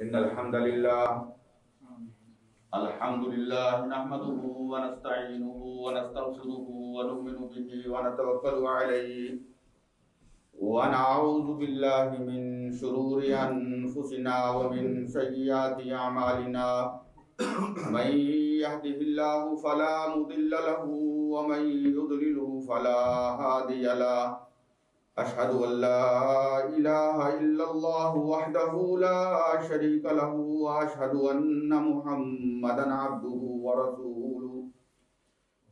إن الحمد لله نحمده ونستعينه ونستغفره ونؤمن به ونتوكل عليه ونعوذ بالله من شرور أنفسنا ومن سيئات أعمالنا من يهده الله فلا مضل له ومن يضلله فلا هادي له أشهد أن لا إله إلا الله وحده لا شريك له وأشهد أن محمدا عبده ورسوله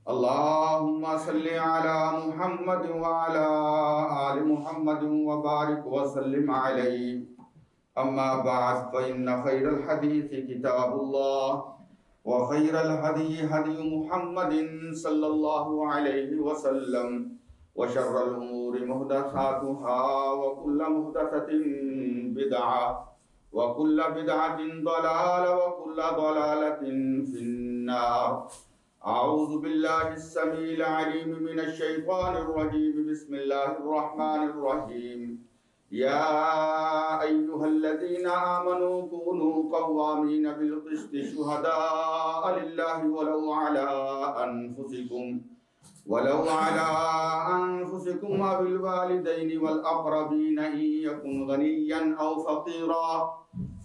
اللهم صل على محمد وعلى آل محمد وبارك وسلم عليه أما بعد فإن خير الحديث كتاب الله وخير الهدي هدي محمد صلى الله عليه وسلم وشر الأمور محدثاتها وكل محدثة بدعة وكل بدعة ضلالة وكل ضلالة في النار. أعوذ بالله السميع العليم من الشيطان الرجيم. بسم الله الرحمن الرحيم. يا أيها الذين آمنوا كونوا قوامين بالقسط شهداء لله ولو على أنفسكم أو الوالدين والأقربين إن يكن غنيا أو فقيرا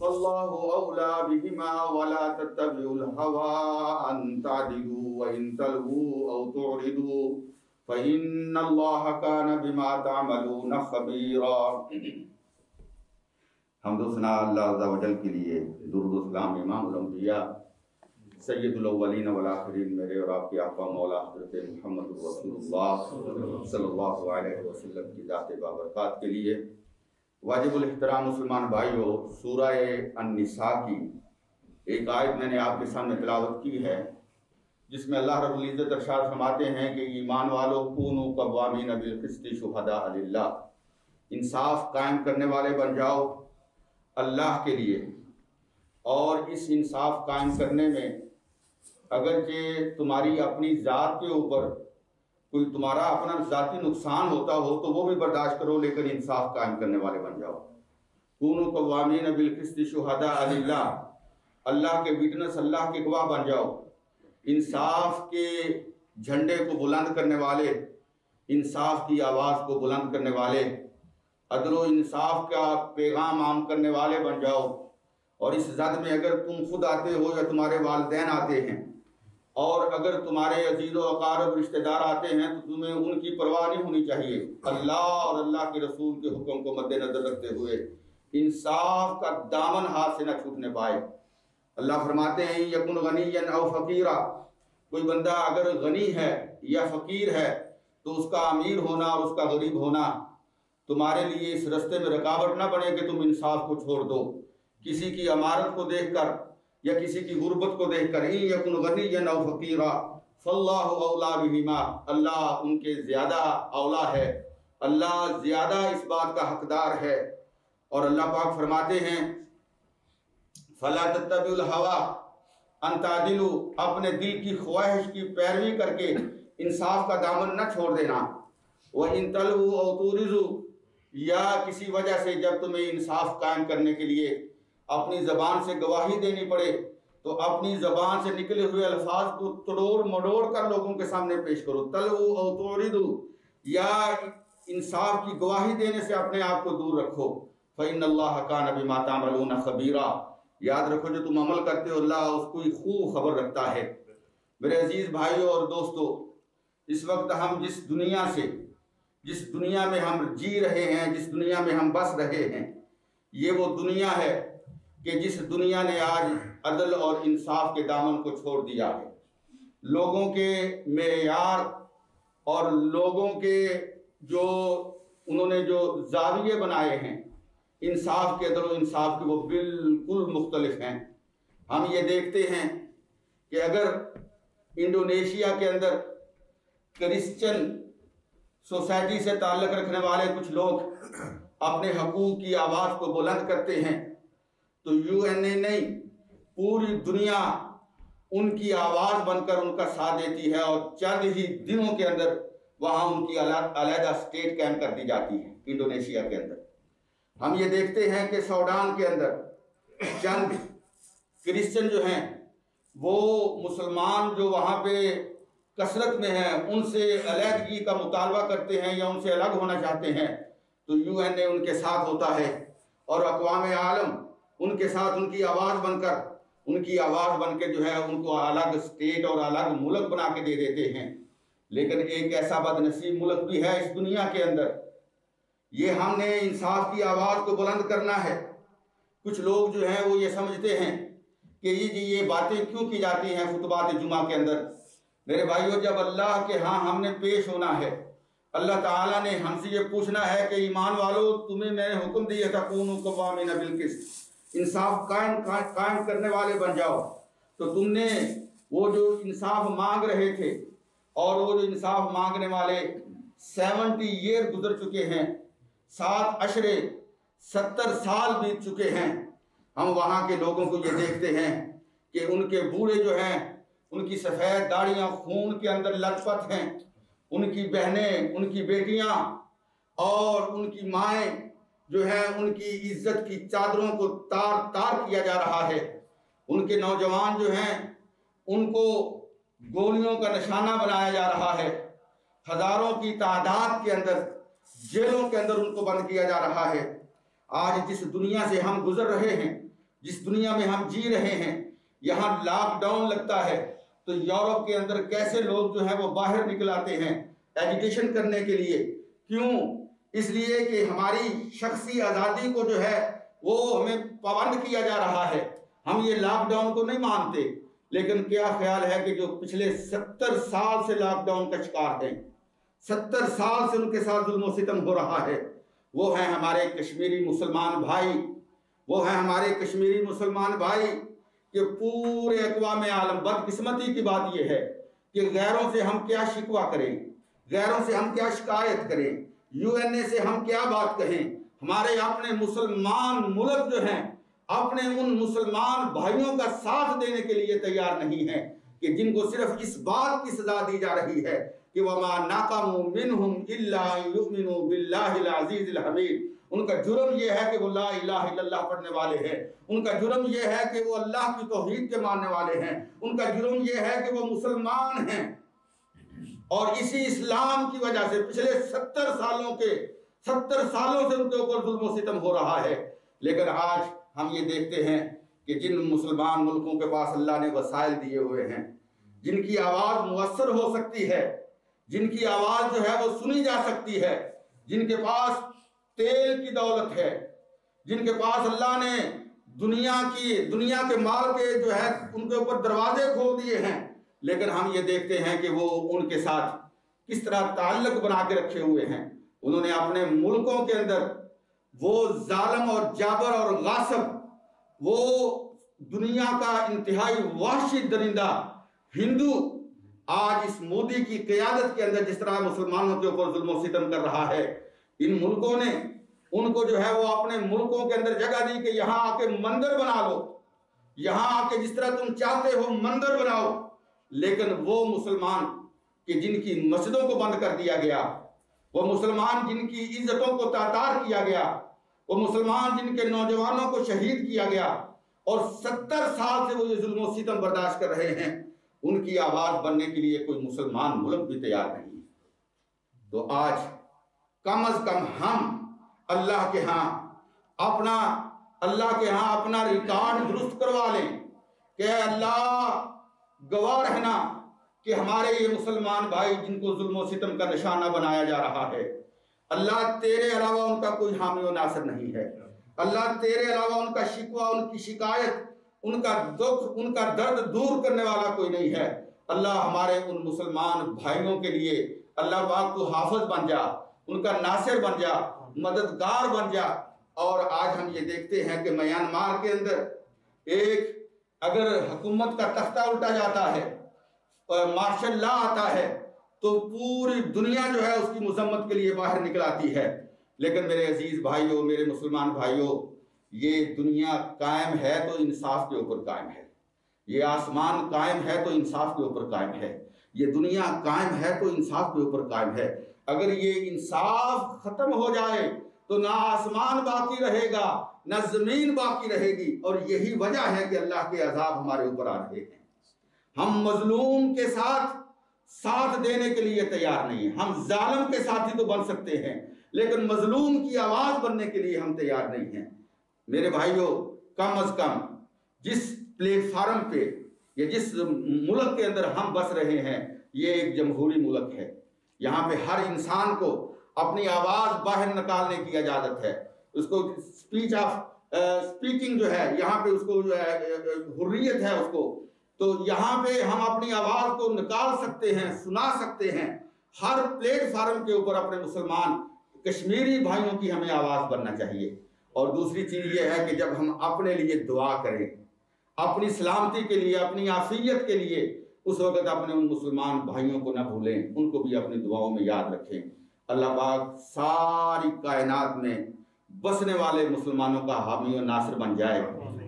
فالله أولى بهما ولا تتبعوا الهوى أن تعدلوا وإن تلووا أو تعرضوا فإن الله كان بما تعملون خبيرا. حمد و ثنا اللہ عز و جل کے لیے، درود و سلام امام الانبیاء سید الاولین والآخرین میرے اور آپ کے آقا مولا حضرت محمد رسول اللہ صلی اللہ علیہ وسلم کی ذات بابرکات کے لیے. واجب الاحترام مسلمان بھائیو، سورہ النساء کی ایک آیت میں نے آپ کے سامنے تلاوت کی ہے جس میں اللہ رب العزت ارشاد فرماتے ہیں کہ ایمان والو کونوا قوامین بالقسط شہداء للہ، انصاف قائم کرنے والے بن جاؤ اللہ کے لیے. اور اس انصاف قائم کرنے میں اگرچہ تمہاری اپنی ذات کے اوپر کوئی تمہارا اپنا ذاتی نقصان ہوتا ہو تو وہ بھی برداشت کرو، لیکن انصاف قائم کرنے والے بن جاؤ. کونوا قوامین بالقسط شہداء للہ، اللہ کے وٹنس، اللہ کے گواہ بن جاؤ، انصاف کے جھنڈے کو بلند کرنے والے، انصاف کی آواز کو بلند کرنے والے، عدل و انصاف کا پیغام عام کرنے والے بن جاؤ. اور اس زد میں اگر تم خود آتے ہو یا تمہارے والدین آتے ہیں اور اگر تمہارے عزیز و اقارب رشتہ دار آتے ہیں تو تمہیں ان کی پرواہ نہیں ہونی چاہیے. اللہ اور اللہ کے رسول کے حکم کو مد نظر رکھتے ہوئے انصاف کا دامن ہاتھ سے نہ چھوٹنے پائے. اللہ فرماتے ہیں یکن غنیا او فقیرا، کوئی بندہ اگر غنی ہے یا فقیر ہے تو اس کا امیر ہونا اور اس کا غریب ہونا تمہارے لیے اس رستے میں رکاوٹ نہ بنے کہ تم انصاف کو چھوڑ دو. کسی کی امارت کو دیکھ کر یا کسی کی غربت کو دیکھ کر ان یکن غنیا او فقیرا فاللہ اولا بہما، اللہ ان کے زیادہ اولا ہے، اللہ زیادہ اس بات کا حقدار ہے. اور اللہ پاک فرماتے ہیں فلا تتبعوا الهوى ان تعدلوا، اپنے دل کی خواہش کی پیروی کر کے انصاف کا دامن نہ چھوڑ دینا. وَإِن تَلْوُوا أَوْ تُعْرِضُوا، یا کسی وجہ سے جب تمہیں انصاف قائم کرنے کے لیے اپنی زبان سے گواہی دینی پڑے تو اپنی زبان سے نکلے ہوئے الفاظ کو توڑ مڑوڑ کر لوگوں کے سامنے پیش کرو. تَلْوُوا أَوْ تُعْرِضُوا، یا انصاف کی گواہی دینے سے اپنے آپ کو دور رکھو. فَإِنَّ اللَّهَ كَانَ بِمَا تَعْمَلُونَ خَبِيرًا، یاد رکھو جو تم عمل کرتے ہو اللہ اس کو خوب خبر رکھتا ہے. میرے عزیز بھائیوں اور دوستو، اس وقت ہم جس دنیا میں ہم جی رہے ہیں، جس دنیا میں ہم بس رہے ہیں، یہ وہ دنیا ہے کہ جس دنیا نے آج عدل اور انصاف کے دامن کو چھوڑ دیا ہے. لوگوں کے معیار اور لوگوں کے جو انہوں نے جو زاویے بنائے ہیں انصاف کے عدل و انصاف کے، وہ بالکل مختلف ہیں. ہم یہ دیکھتے ہیں کہ اگر انڈونیشیا کے اندر کرسچن سوسائٹی سے تعلق رکھنے والے کچھ لوگ اپنے حقوق کی آواز کو بلند کرتے ہیں تو UN نہیں، پوری دنیا ان کی آواز بن کر ان کا ساتھ دیتی ہے اور چند ہی دنوں کے اندر وہاں ان کی علیحدہ اسٹیٹ قائم کر دی جاتی ہے. انڈونیشیا کے اندر ہم یہ دیکھتے ہیں کہ سوڈان کے اندر چند کرسچن جو ہیں وہ مسلمان جو وہاں پہ کثرت میں ہیں ان سے علیحدگی کا مطالبہ کرتے ہیں یا ان سے الگ ہونا چاہتے ہیں، تو UN ان کے ساتھ ہوتا ہے اور اقوام عالم ان کے ساتھ ان کی آواز بن کے جو ہے ان کو الگ اسٹیٹ اور الگ ملک بنا کے دے دیتے ہیں۔ لیکن ایک ایسا بد نصیب ملک بھی ہے اس دنیا کے اندر، یہ ہم نے انصاف کی آواز کو بلند کرنا ہے۔ کچھ لوگ جو ہیں وہ یہ سمجھتے ہیں کہ یہ باتیں کیوں کی جاتی ہیں خطبات جمعہ کے اندر۔ میرے بھائیو، جب اللہ کے ہاں ہم نے پیش ہونا ہے، اللہ تعالیٰ نے ہم سے یہ پوچھنا ہے کہ ایمان والو، تمہیں میں نے حکم دیا تھا کونوا قوامین بالقسط، انصاف قائم کرنے والے بن جاؤ، تو تم نے وہ جو انصاف مانگ رہے تھے، اور وہ جو انصاف مانگنے والے 70 ایئر گزر چکے ہیں، 7 عشرے 70 سال بیت چکے ہیں، ہم وہاں کے لوگوں کو یہ دیکھتے ہیں کہ ان کے بوڑھے جو ہیں ان کی سفید داڑیاں خون کے اندر لت پت ہیں، ان کی بہنیں، ان کی بیٹیاں اور ان کی مائیں جو ہیں ان کی عزت کی چادروں کو تار تار کیا جا رہا ہے، ان کے نوجوان جو ہیں ان کو گولیوں کا نشانہ بنایا جا رہا ہے، ہزاروں کی تعداد کے اندر جیلوں کے اندر ان کو بند کیا جا رہا ہے۔ آج جس دنیا سے ہم گزر رہے ہیں، جس دنیا میں ہم جی رہے ہیں، یہاں لاک ڈاؤن لگتا ہے تو یورپ کے اندر کیسے لوگ جو ہیں وہ باہر نکل آتے ہیں ایجیٹیشن کرنے کے لیے۔ کیوں؟ اس لیے کہ ہماری شخصی آزادی کو جو ہے وہ ہمیں پابند کیا جا رہا ہے۔ ہم یہ لاک ڈاؤن کو نہیں مانتے، لیکن کیا خیال ہے کہ جو پچھلے 70 سال سے لاک ڈاؤن کا شکار ہیں، 70 سال سے ان کے ساتھ ظلم و ستم ہو رہا ہے، وہ ہیں ہمارے کشمیری مسلمان بھائی، وہ ہیں ہمارے کشمیری مسلمان بھائی کہ پورے اقوام عالم، بدقسمتی کی بات یہ ہے کہ غیروں سے ہم کیا شکوہ کریں، غیروں سے ہم کیا شکایت کریں، UN سے ہم کیا بات کہیں، ہمارے اپنے مسلمان ملک جو ہیں اپنے ان مسلمان بھائیوں کا ساتھ دینے کے لیے تیار نہیں ہیں کہ جن کو صرف اس بات کی سزا دی جا رہی ہے کہ وَمَا نَقَمُوا مِنْهُمْ إِلَّا أَن يُؤْمِنُوا بِاللَّهِ الْعَزِيزِ الْحَمِيدِ۔ ان کا جرم یہ ہے کہ وہ لا الہ الا اللہ پڑھنے والے ہیں، ان کا جرم یہ ہے کہ وہ اللہ کی توحید کے ماننے والے ہیں، ان کا جرم یہ ہے کہ وہ مسلمان ہیں۔ اور اسی اسلام کی وجہ سے پچھلے 70 سالوں سے ان کے اوپر ظلم و ستم ہو رہا ہے۔ لیکن آج ہم یہ دیکھتے ہیں کہ جن مسلمان ملکوں کے پاس اللہ نے وسائل دیے ہوئے ہیں، جن کی آواز مؤثر ہو سکتی ہے، جن کی آواز جو ہے وہ سنی جا سکتی ہے، جن کے پاس تیل کی دولت ہے، جن کے پاس اللہ نے دنیا کے مال کے جو ہے ان کے اوپر دروازے کھول دیے ہیں، لیکن ہم یہ دیکھتے ہیں کہ وہ ان کے ساتھ کس طرح تعلق بنا کے رکھے ہوئے ہیں۔ انہوں نے اپنے ملکوں کے اندر وہ ظالم اور جابر اور غاصب، وہ دنیا کا انتہائی وحشی درندہ ہندو آج اس مودی کی قیادت کے اندر جس طرح مسلمانوں کے اوپر ظلم و ستم کر رہا ہے، ان ملکوں نے ان کو جو ہے وہ اپنے ملکوں کے اندر جگہ دی کہ یہاں آ کے مندر بنا لو، یہاں آ کے جس طرح تم چاہتے ہو مندر بناؤ۔ لیکن وہ مسلمان کہ جن کی مسجدوں کو بند کر دیا گیا، وہ مسلمان جن کی عزتوں کو تاتار کیا گیا، وہ مسلمان جن کے نوجوانوں کو شہید کیا گیا، اور 70 سال سے وہ یہ ظلم و ستم برداشت کر رہے ہیں، ان کی آواز بننے کے لیے کوئی مسلمان ملک بھی تیار نہیں۔ تو آج کم از کم ہم اللہ کے ہاں اپنا ریکارڈ درست کروا لیں کہ اے اللہ گواہ رہنا کہ ہمارے یہ مسلمان بھائی جن کو ظلم و ستم کا نشانہ بنایا جا رہا ہے، اللہ تیرے علاوہ ان کا کوئی حامی و ناصر نہیں ہے، اللہ تیرے علاوہ ان کا شکوہ، ان کی شکایت، ان کا دکھ، ان کا درد دور کرنے والا کوئی نہیں ہے۔ اللہ ہمارے ان مسلمان بھائیوں کے لیے اللہ پاک تو حافظ بن جا، ان کا ناصر بن جا، مددگار بن جا۔ اور آج ہم یہ دیکھتے ہیں کہ میانمار کے اندر اگر حکومت کا تختہ الٹا جاتا ہے اور مارشل لا آتا ہے تو پوری دنیا جو ہے اس کی مذمت کے لیے باہر نکل آتی ہے۔ لیکن میرے عزیز بھائیوں، میرے مسلمان بھائیوں، یہ دنیا قائم ہے تو انصاف کے اوپر قائم ہے، یہ آسمان قائم ہے تو انصاف کے اوپر قائم ہے، یہ دنیا قائم ہے تو انصاف کے اوپر قائم ہے۔ اگر یہ انصاف ختم ہو جائے تو نہ آسمان باقی رہے گا نہ زمین باقی رہے گی، اور یہی وجہ ہے کہ اللہ کے عذاب ہمارے اوپر آ رہے ہیں۔ ہم مظلوم کے ساتھ دینے کے لیے تیار نہیں ہیں۔ ہم ظالم کے ساتھی تو بن سکتے ہیں لیکن مظلوم کی آواز بننے کے لیے ہم تیار نہیں ہیں۔ میرے بھائیوں، کم از کم جس پلیٹ فارم پہ یا جس ملک کے اندر ہم بس رہے ہیں، یہ ایک جمہوری ملک ہے۔ یہاں پہ ہر انسان کو اپنی آواز باہر نکالنے کی اجازت ہے۔ اس کو اسپیکنگ جو ہے، یہاں پہ اس کو جو ہے حریت ہے اس کو، تو یہاں پہ ہم اپنی آواز کو نکال سکتے ہیں، سنا سکتے ہیں۔ ہر پلیٹ فارم کے اوپر اپنے مسلمان کشمیری بھائیوں کی ہمیں آواز بننا چاہیے۔ اور دوسری چیز یہ ہے کہ جب ہم اپنے لیے دعا کریں، اپنی سلامتی کے لیے، اپنی عافیت کے لیے، اس وقت اپنے ان مسلمان بھائیوں کو نہ بھولیں، ان کو بھی اپنی دعاؤں میں یاد رکھیں۔ اللہ پاک ساری کائنات میں بسنے والے مسلمانوں کا حامی و ناصر بن جائے،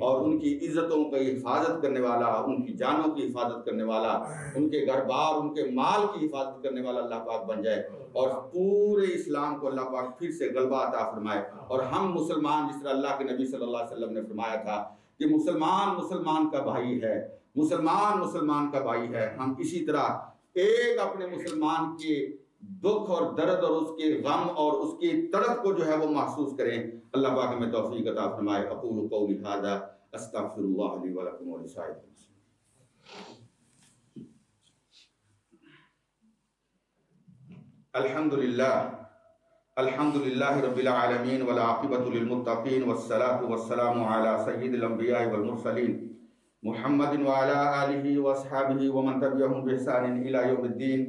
اور ان کی عزتوں کی حفاظت کرنے والا، ان کی جانوں کی حفاظت کرنے والا، ان کے گھر بار، ان کے مال کی حفاظت کرنے والا اللہ پاک بن جائے، اور پورے اسلام کو اللہ پاک پھر سے غلبہ عطا فرمائے۔ اور ہم مسلمان، جس طرح اللہ کے نبی صلی اللہ علیہ وسلم نے فرمایا تھا کہ مسلمان مسلمان کا بھائی ہے، مسلمان مسلمان کا بھائی ہے، ہم اسی طرح ایک اپنے مسلمان کے دکھ اور درد اور اس کے غم اور اس کی تڑپ کو جو ہے وہ محسوس کریں۔ اللہ پاک ہمیں توفیق عطا فرمائے۔ اقول قولی ھذا استغفر اللہ لی ولکم ولسائر المسلمین۔ الحمد للہ رب العالمین والعاقبۃ للمتقین والصلاة والسلام علی سید الانبیاء والمرسلین محمد وعلی آلہ واصحابہ ومن تبعہم بإحسان الی یوم الدین۔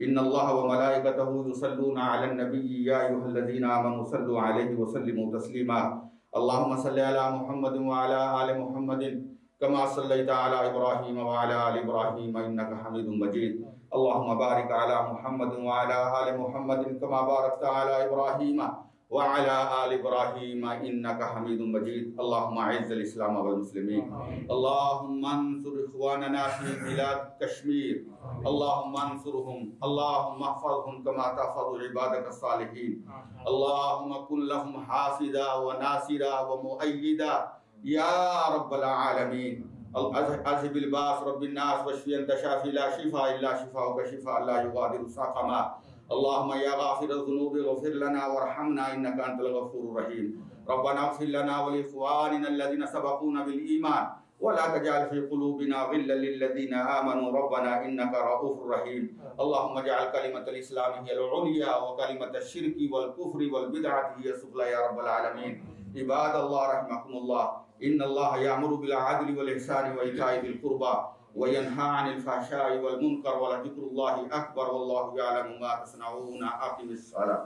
ان اللہ وملائکتہ یصلون علی النبی یا ایھا الذین آمنوا صلوا علیہ وسلموا تسلیما۔ اللہم صل علی محمد وعلی آل محمد کما صلیت علی ابراہیم وعلی آل ابراہیم انک حمید مجید۔ اللہم بارک علی محمد وعلی آل محمد کما بارکت علی ابراہیم وعلى آل إبراهيم إنك حميد مجيد۔ اللهم أعز الإسلام والمسلمين، اللهم انصر إخواننا في بلاد كشمير، اللهم انصرهم، اللهم احفظهم كما تحفظ عبادك الصالحين، اللهم كن لهم حافظا وناصرا ومؤيدا يا رب العالمين۔ اذهب الباس رب الناس واشف انت شافي لا شفاء الا شفاءك شفاء لا يغادر سقما۔ اللهم يا غافر الذنوب اغفر لنا وارحمنا انك انت الغفور الرحيم۔ ربنا اغفر لنا ولاخواننا الذين سبقونا بالايمان ولا تجعل في قلوبنا غلا للذين امنوا ربنا انك رؤوف رحيم۔ اللهم اجعل كلمة الاسلام هي العليا وكلمة الشرك والكفر والبدعة هي السفلى يا رب العالمين۔ عباد الله رحمكم الله، ان الله يأمر بالعدل والاحسان وايتاء ذي القربى وينهى عن الفحشاء والمنكر ولذكر الله اكبر والله يعلم ما تصنعون۔ اقم الصلاة۔